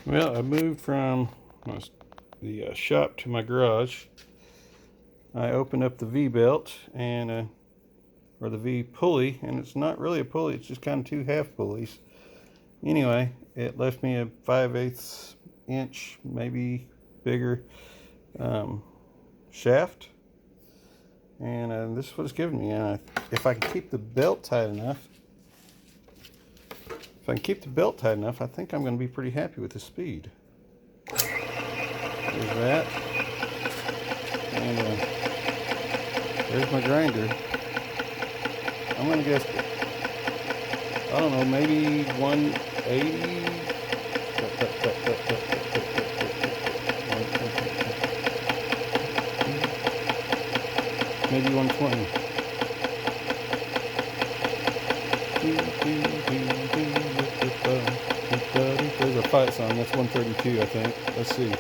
Well, I moved from the shop to my garage. I opened up the V-belt and or the V pulley, and it's not really a pulley, it's just kind of two half pulleys. Anyway, it left me a 5/8 inch, maybe bigger, shaft, and this is what it's giving me. And if I can keep the belt tight enough, I think I'm going to be pretty happy with the speed. There's that, and there's my grinder. I'm going to guess, I don't know, maybe 180. Maybe 120. There's a fight song. That's 132, I think. Let's see.